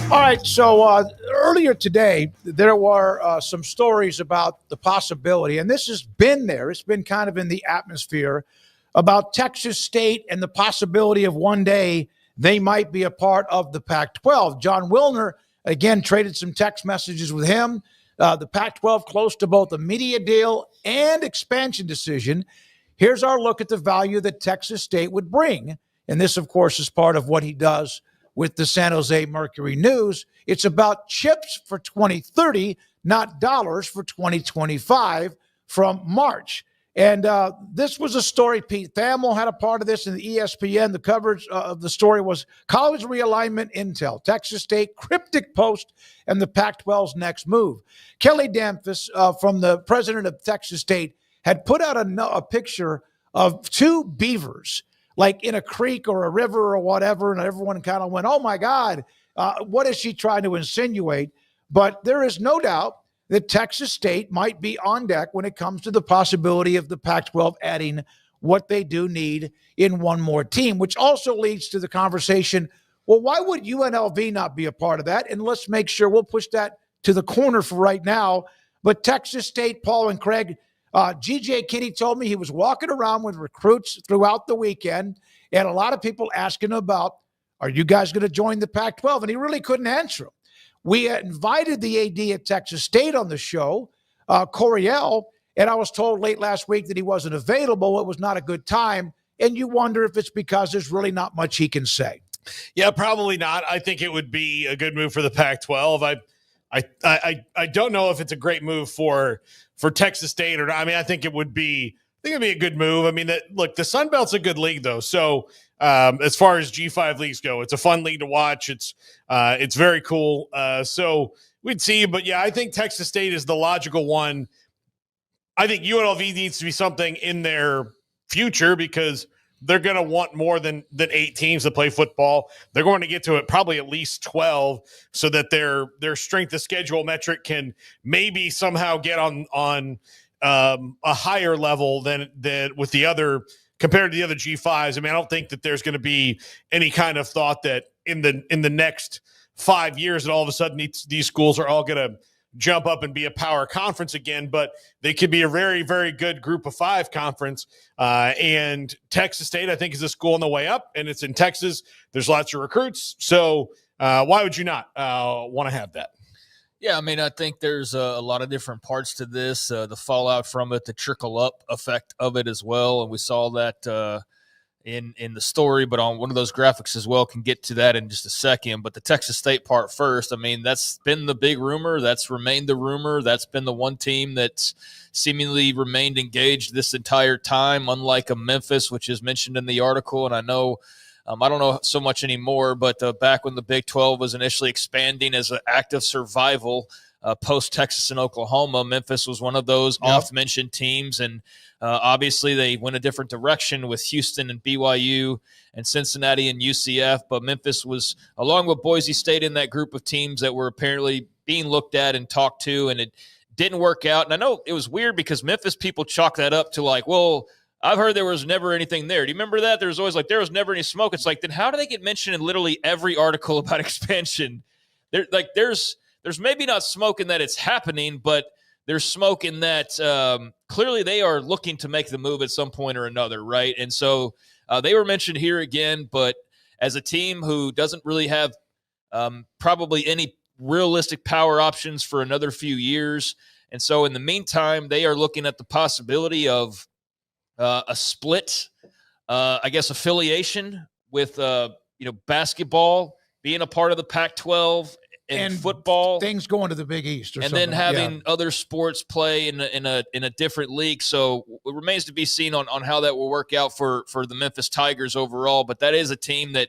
All right, so earlier today, there were some stories about the possibility, and this has been there, it's been kind of in the atmosphere, about Texas State and the possibility of one day they might be a part of the Pac-12. John Wilner, again, traded some text messages with him. The Pac-12 close to both a media deal and expansion decision. Here's our look at the value that Texas State would bring. And this, of course, is part of what he does with the San Jose Mercury News. It's about chips for 2030, not dollars for 2025 from March. And this was a story, Pete Thamel had a part of this in the ESPN. The coverage of the story was college realignment intel, Texas State cryptic post, and the Pac-12's next move. Kelly Damphus, from the president of Texas State, had put out a picture of two beavers, like in a creek or a river or whatever, and everyone kind of went, oh my God, what is she trying to insinuate? But there is no doubt that Texas State might be on deck when it comes to the possibility of the Pac-12 adding what they do need in one more team, which also leads to the conversation, well, why would UNLV not be a part of that? And let's make sure we'll push that to the corner for right now. But Texas State, Paul and Craig, G.J. Kinney told me he was walking around with recruits throughout the weekend, and a lot of people asking about, are you guys going to join the Pac-12? And he really couldn't answer them. We invited the AD at Texas State on the show, Coriel, and I was told late last week that he wasn't available. It was not a good time. And you wonder if it's because there's really not much he can say. Yeah, probably not. I think it would be a good move for the Pac-12. I don't know if it's a great move for Texas State or not. I mean, I think it'd be a good move. I mean, look, the Sun Belt's a good league though. So as far as G5 leagues go, it's a fun league to watch. It's very cool. So we'd see, but yeah, I think Texas State is the logical one. I think UNLV needs to be something in their future because they're going to want more than 8 teams to play football. They're going to get to it probably at least 12 so that their strength of schedule metric can maybe somehow get on a higher level than with the other compared to the other G5s. I mean, I don't think that there's going to be any kind of thought that in the next 5 years that all of a sudden these schools are all going to jump up and be a power conference again, but they could be a very, very good group of 5 conference. And Texas State, I think, is a school on the way up, and it's in Texas. There's lots of recruits. So why would you not want to have that? Yeah, I mean, I think there's a lot of different parts to this, the fallout from it, the trickle-up effect of it as well, and we saw that in the story, but on one of those graphics as well. Can get to that in just a second. But the Texas State part first, I mean, that's been the big rumor. That's remained the rumor. That's been the one team that's seemingly remained engaged this entire time, unlike a Memphis, which is mentioned in the article. And I know I don't know so much anymore, but back when the Big 12 was initially expanding as an act of survival post-Texas and Oklahoma, Memphis was one of those oft-mentioned teams. And obviously they went a different direction with Houston and BYU and Cincinnati and UCF. But Memphis was, along with Boise State, in that group of teams that were apparently being looked at and talked to, and it didn't work out. And I know it was weird because Memphis people chalk that up to like, well, I've heard there was never anything there. Do you remember that? There was always like, there was never any smoke. It's like, then how do they get mentioned in literally every article about expansion? There's maybe not smoke in that it's happening, but there's smoke in that clearly they are looking to make the move at some point or another, right? And so they were mentioned here again, but as a team who doesn't really have probably any realistic power options for another few years. And so in the meantime, they are looking at the possibility of a split, I guess, affiliation with, basketball being a part of the Pac-12 and football, things going to the Big East, and then having other sports play in a different league. So it remains to be seen on how that will work out for the Memphis Tigers overall. But that is a team that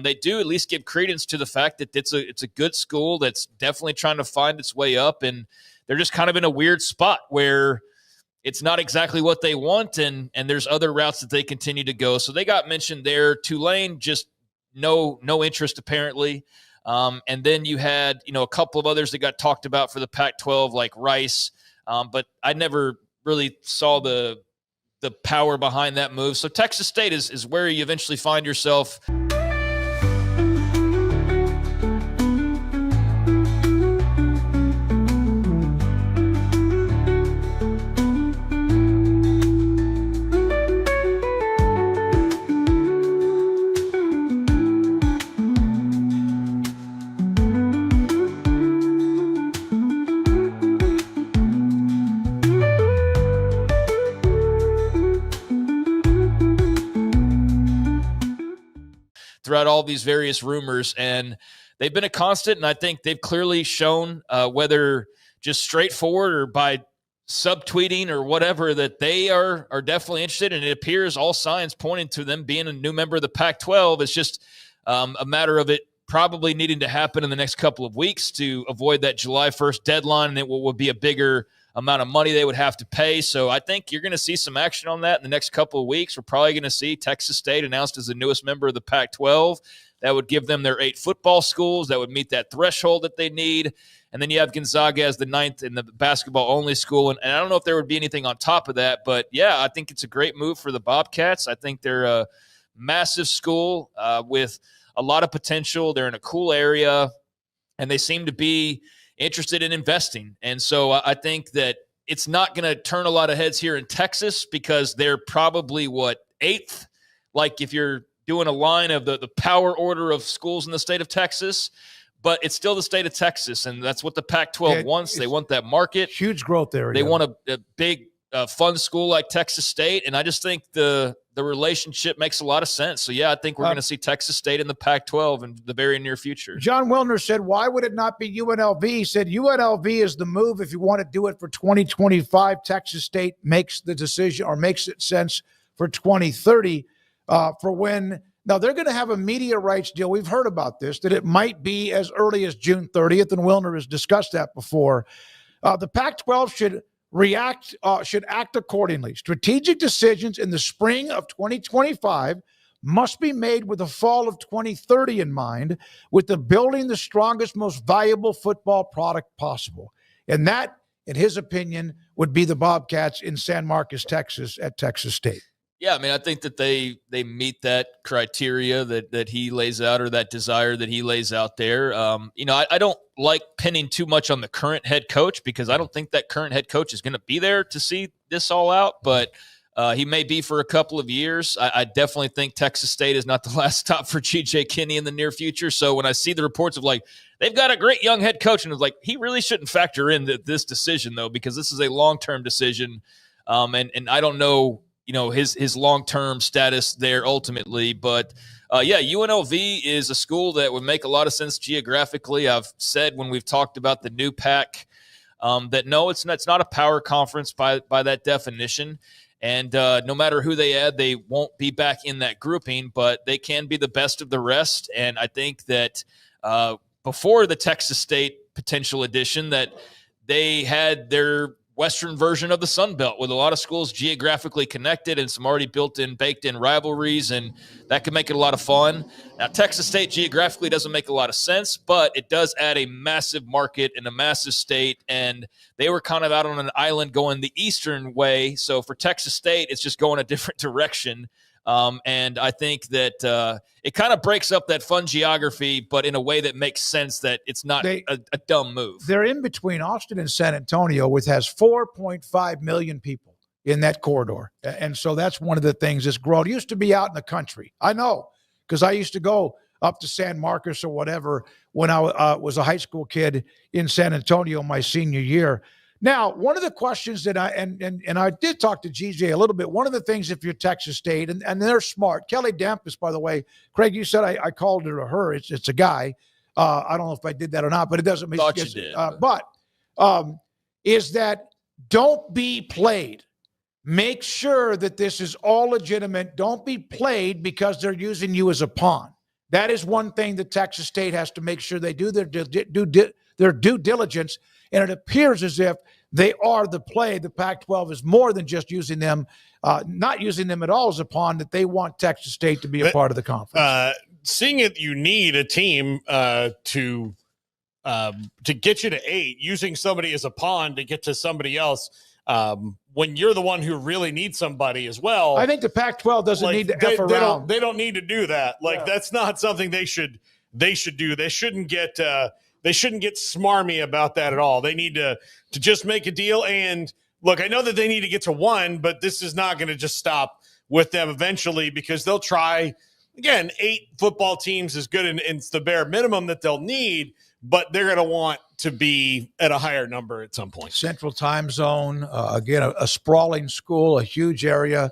they do at least give credence to the fact that it's a good school that's definitely trying to find its way up, and they're just kind of in a weird spot where it's not exactly what they want, and there's other routes that they continue to go. So they got mentioned there. Tulane, just no interest apparently. And then you had, a couple of others that got talked about for the Pac-12, like Rice. But I never really saw the power behind that move. So Texas State is where you eventually find yourself. throughout all these various rumors, and they've been a constant. And I think they've clearly shown, whether just straightforward or by subtweeting or whatever, that they are definitely interested. And it appears all signs pointing to them being a new member of the Pac-12. It's just a matter of it probably needing to happen in the next couple of weeks to avoid that July 1st deadline, and it will be a bigger amount of money they would have to pay. So I think you're going to see some action on that in the next couple of weeks. We're probably going to see Texas State announced as the newest member of the Pac-12. That would give them their 8 football schools that would meet that threshold that they need. And then you have Gonzaga as the 9th in the basketball-only school. And I don't know if there would be anything on top of that. But, yeah, I think it's a great move for the Bobcats. I think they're a massive school with a lot of potential. They're in a cool area, and they seem to be interested in investing. And so I think that it's not going to turn a lot of heads here in Texas because they're probably, 8th? Like if you're doing a line of the power order of schools in the state of Texas, but it's still the state of Texas, and that's what the Pac-12 wants. They want that market. Huge growth area. They want a big, fun school like Texas State, and I just think the relationship makes a lot of sense. So, yeah, I think we're going to see Texas State in the Pac-12 in the very near future. John Wilner said, why would it not be UNLV? He said, UNLV is the move if you want to do it for 2025. Texas State makes the decision or makes it sense for 2030 for when – now, they're going to have a media rights deal. We've heard about this, that it might be as early as June 30th, and Wilner has discussed that before. The Pac-12 should act accordingly. Strategic decisions in the spring of 2025 must be made with the fall of 2030 in mind, with the building the strongest, most valuable football product possible. And that, in his opinion, would be the Bobcats in San Marcos, Texas, at Texas State. Yeah, I mean, I think that they meet that criteria that he lays out, or that desire that he lays out there. I don't like pinning too much on the current head coach because I don't think that current head coach is going to be there to see this all out, but he may be for a couple of years. I definitely think Texas State is not the last stop for G.J. Kinney in the near future. So when I see the reports of they've got a great young head coach, and it's he really shouldn't factor in this decision though, because this is a long-term decision. And I don't know, his long-term status there ultimately. But, UNLV is a school that would make a lot of sense geographically. I've said when we've talked about the new Pac that, no, it's not a power conference by that definition. And no matter who they add, they won't be back in that grouping, but they can be the best of the rest. And I think that before the Texas State potential addition, that they had their Western version of the Sun Belt with a lot of schools geographically connected and some already baked in rivalries, and that could make it a lot of fun. Now, Texas State geographically doesn't make a lot of sense, but it does add a massive market and a massive state, and they were kind of out on an island going the eastern way. So for Texas State, it's just going a different direction. And I think that it kind of breaks up that fun geography, but in a way that makes sense, that it's not a dumb move. They're in between Austin and San Antonio, which has 4.5 million people in that corridor. And so that's one of the things that's grown. It used to be out in the country. I know, because I used to go up to San Marcos or whatever when I was a high school kid in San Antonio my senior year. Now, one of the questions that I did talk to GJ a little bit, one of the things, if you're Texas State, and they're smart. Kelly Dampus, by the way, Craig, you said I called her her. It's a guy. I don't know if I did that or not, but it doesn't make sense. Thought you did. But is that don't be played. Make sure that this is all legitimate. Don't be played because they're using you as a pawn. That is one thing that Texas State has to make sure they do their due diligence. And it appears as if they are the play. The Pac-12 is more than just using them, not using them at all as a pawn, that they want Texas State to be a part of the conference. Seeing it, you need a team to get you to 8, using somebody as a pawn to get to somebody else. When you're the one who really needs somebody as well. I think the Pac-12 doesn't need to F around. They don't need to do that. That's not something they should do. They shouldn't get smarmy about that at all. They need to just make a deal. And look, I know that they need to get to 1, but this is not going to just stop with them eventually, because they'll try, again, 8 football teams is good, and it's the bare minimum that they'll need, but they're going to want to be at a higher number at some point. Central time zone, again, a sprawling school, a huge area.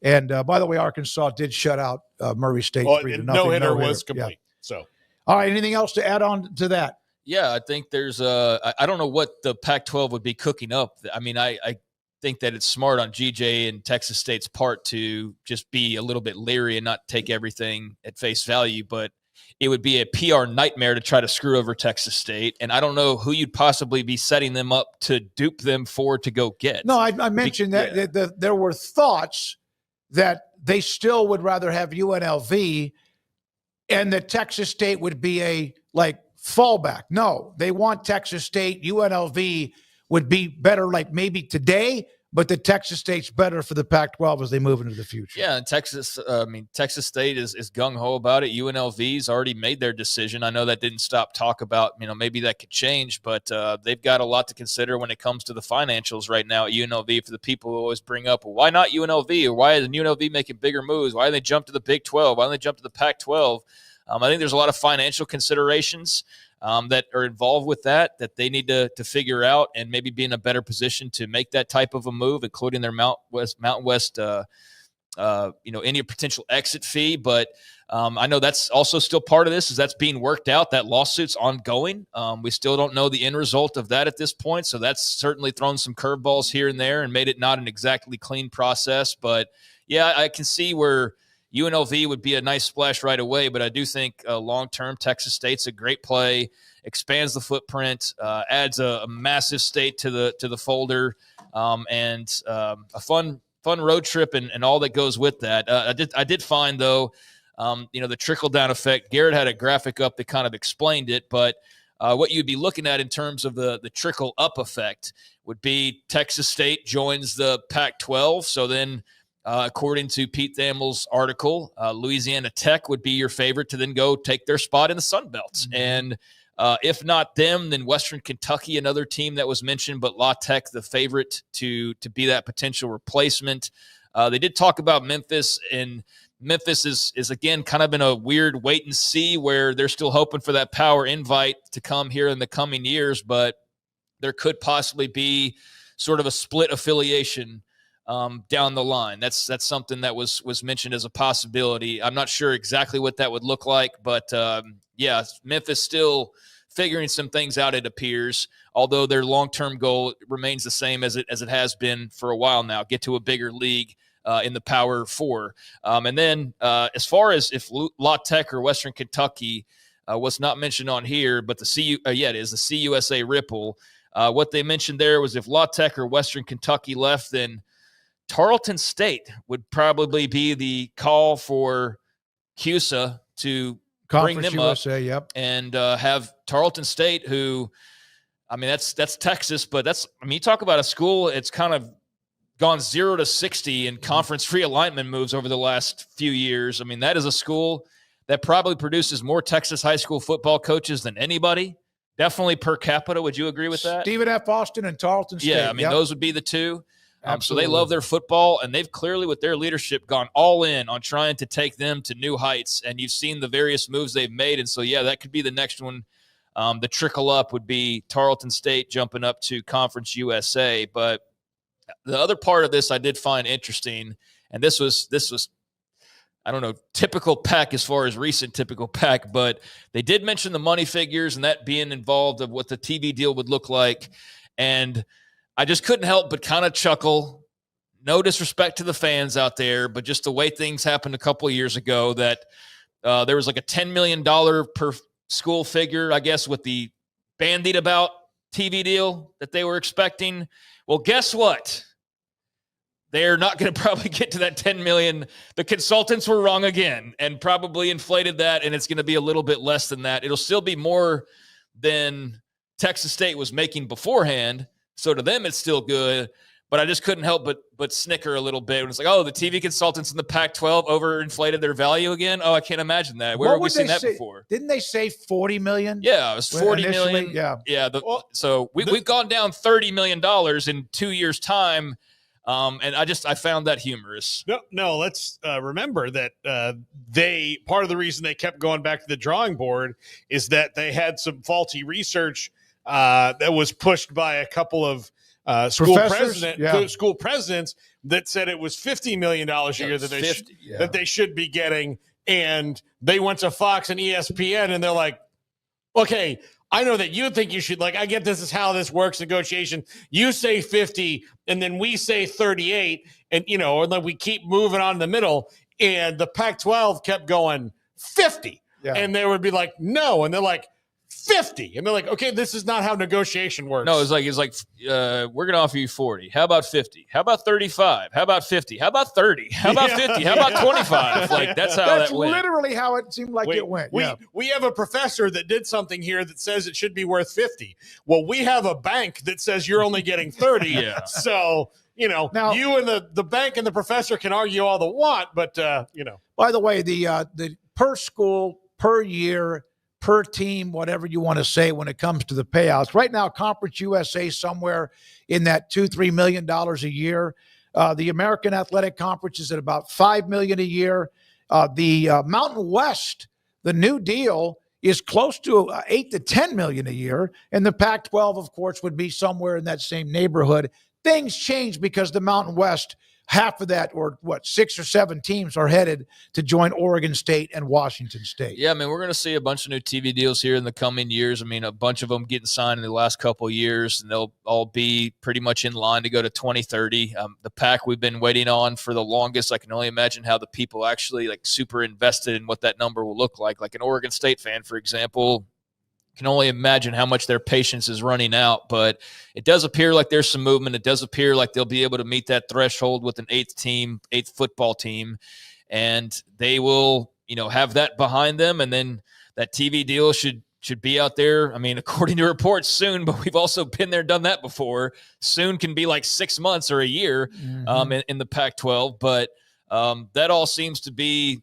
And by the way, Arkansas did shut out Murray State 3-0. No hitter was complete. Yeah. So, all right. Anything else to add on to that? Yeah, I think there's I don't know what the Pac-12 would be cooking up. I mean, I think that it's smart on GJ and Texas State's part to just be a little bit leery and not take everything at face value, but it would be a PR nightmare to try to screw over Texas State. And I don't know who you'd possibly be setting them up to dupe them for to go get. No, I mentioned that there were thoughts that they still would rather have UNLV and that Texas State would be a fallback. No, they want Texas State. UNLV would be better maybe today, but the Texas State's better for the Pac-12 as they move into the future. Yeah, and Texas State is gung-ho about it. UNLV's already made their decision. I know that didn't stop talk about, maybe that could change, but they've got a lot to consider when it comes to the financials right now at UNLV. For the people who always bring up, well, why not UNLV? Or why is UNLV making bigger moves? Why do they jump to the Big 12? Why don't they jump to the Pac-12? I think there's a lot of financial considerations that are involved with that they need to figure out and maybe be in a better position to make that type of a move, including their Mountain West, any potential exit fee. But I know that's also still part of this, is that's being worked out. That lawsuit's ongoing. We still don't know the end result of that at this point. So that's certainly thrown some curveballs here and there and made it not an exactly clean process. But yeah, I can see where UNLV would be a nice splash right away, but I do think long-term Texas State's a great play, expands the footprint, adds a massive state to the folder, and a fun road trip and all that goes with that. I did find, though, the trickle-down effect. Garrett had a graphic up that kind of explained it, but what you'd be looking at in terms of the trickle-up effect would be Texas State joins the Pac-12, so then according to Pete Thamel's article, Louisiana Tech would be your favorite to then go take their spot in the Sun Belt. Mm-hmm. And if not them, then Western Kentucky, another team that was mentioned, but La Tech, the favorite to be that potential replacement. They did talk about Memphis, and Memphis is again kind of in a weird wait and see where they're still hoping for that power invite to come here in the coming years, but there could possibly be sort of a split affiliation down the line. That's something that was mentioned as a possibility. I'm not sure exactly what that would look like, but Memphis still figuring some things out, it appears, although their long-term goal remains the same as it has been for a while now, get to a bigger league in the Power Four. And then as far as if La Tech or Western Kentucky was not mentioned on here, but it is the CUSA Ripple. What they mentioned there was if La Tech or Western Kentucky left, then Tarleton State would probably be the call for CUSA to bring them USA, up, yep. And have Tarleton State, who, that's Texas, but you talk about a school, it's kind of gone 0 to 60 in conference realignment moves over the last few years. That is a school that probably produces more Texas high school football coaches than anybody, definitely per capita. Would you agree with that? Stephen F. Austin and Tarleton State. Yeah, those would be the two. So they love their football, and they've clearly, with their leadership, gone all in on trying to take them to new heights. And you've seen the various moves they've made. And so, that could be the next one. The trickle up would be Tarleton State jumping up to Conference USA. But the other part of this I did find interesting, and this was I don't know, typical Pac as far as recent typical Pac, but they did mention the money figures and that being involved of what the TV deal would look like. And I just couldn't help but kind of chuckle. No disrespect to the fans out there, but just the way things happened a couple of years ago, that there was like a $10 million per school figure, I guess, with the bandied about TV deal that they were expecting. Well, guess what? They're not going to probably get to that $10 million. The consultants were wrong again and probably inflated that, and it's going to be a little bit less than that. It'll still be more than Texas State was making beforehand. So to them, it's still good, but I just couldn't help but snicker a little bit. When it's like, oh, the TV consultants in the Pac-12 overinflated their value again. Oh, I can't imagine that. Where have we seen that before? Didn't they say $40 million? Yeah, it was $40 million. Yeah. So we've gone down $30 million in 2 years' time, and I found that humorous. No. Let's remember that part of the reason they kept going back to the drawing board is that they had some faulty research that was pushed by a couple of school presidents that said it was $50 million a year that they should be getting. And they went to Fox and ESPN and they're like, okay, I know that you think you should, like, I get this is how this works, negotiation. You say 50 and then we say 38 and, or then we keep moving on in the middle. And the Pac-12 kept going 50. Yeah. And they would be like, no. And they're like, 50. And they're like, okay, this is not how negotiation works. No, it's like we're going to offer you 40. How about 50? How about 35? How about 50? How about 30? How about 50? How about 25? Like that's how that went. That's literally how it seemed like it went. We have a professor that did something here that says it should be worth 50. Well, we have a bank that says you're only getting 30. Yeah. So, now, you and the bank and the professor can argue all they want, but By the way, the per school, per year, per team, whatever you want to say when it comes to the payouts. Right now, Conference USA somewhere in that $2-3 million a year. The American Athletic Conference is at about $5 million a year. The Mountain West, the new deal, is close to $8 to $10 million a year. And the Pac-12, of course, would be somewhere in that same neighborhood. Things change because the Mountain West, half of that, or 6 or 7 teams are headed to join Oregon State and Washington State. Yeah, we're going to see a bunch of new TV deals here in the coming years. A bunch of them getting signed in the last couple of years, and they'll all be pretty much in line to go to 2030. The Pac we've been waiting on for the longest. I can only imagine how the people actually super invested in what that number will look like. Like an Oregon State fan, for example, can only imagine how much their patience is running out, but it does appear like there's some movement. It does appear like they'll be able to meet that threshold with an 8th football team, and they will, have that behind them. And then that TV deal should be out there. According to reports, soon, but we've also been there, done that before. Soon can be like 6 months or a year in the Pac-12, but that all seems to be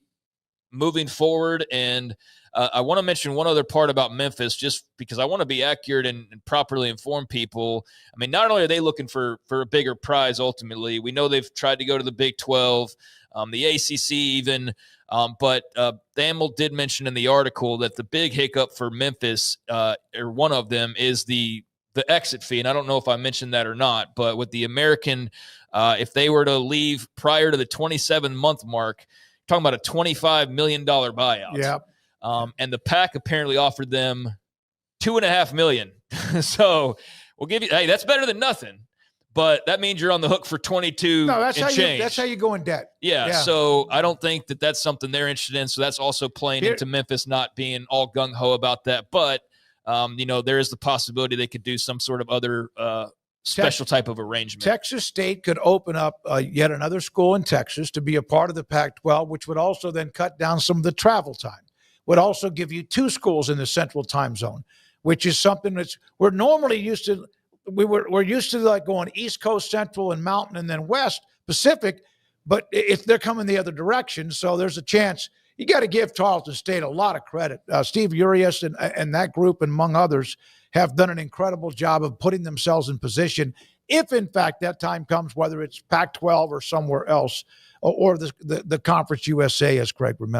moving forward. And I want to mention one other part about Memphis, just because I want to be accurate and properly inform people. Not only are they looking for a bigger prize ultimately, we know they've tried to go to the Big 12, the ACC even, but Thamel did mention in the article that the big hiccup for Memphis, or one of them, is the exit fee. And I don't know if I mentioned that or not, but with the American, if they were to leave prior to the 27-month mark, talking about a $25 million buyout. Yeah. And the Pac apparently offered them $2.5 million. So we'll give you, hey, that's better than nothing. But that means you're on the hook for 22 that's and change. That's how you go in debt. Yeah. So I don't think that that's something they're interested in. So that's also playing into Memphis not being all gung-ho about that. But, there is the possibility they could do some sort of other special type of arrangement. Texas State could open up yet another school in Texas to be a part of the Pac-12, which would also then cut down some of the travel time. Would also give you 2 schools in the central time zone, which is something we're normally used to. We're used to like going East Coast, Central, and Mountain, and then West Pacific, but they're coming the other direction. So there's a chance. You got to give Tarleton State a lot of credit. Steve Urias and that group, among others, have done an incredible job of putting themselves in position. If in fact that time comes, whether it's Pac-12 or somewhere else, or the Conference USA, as Craig remembers.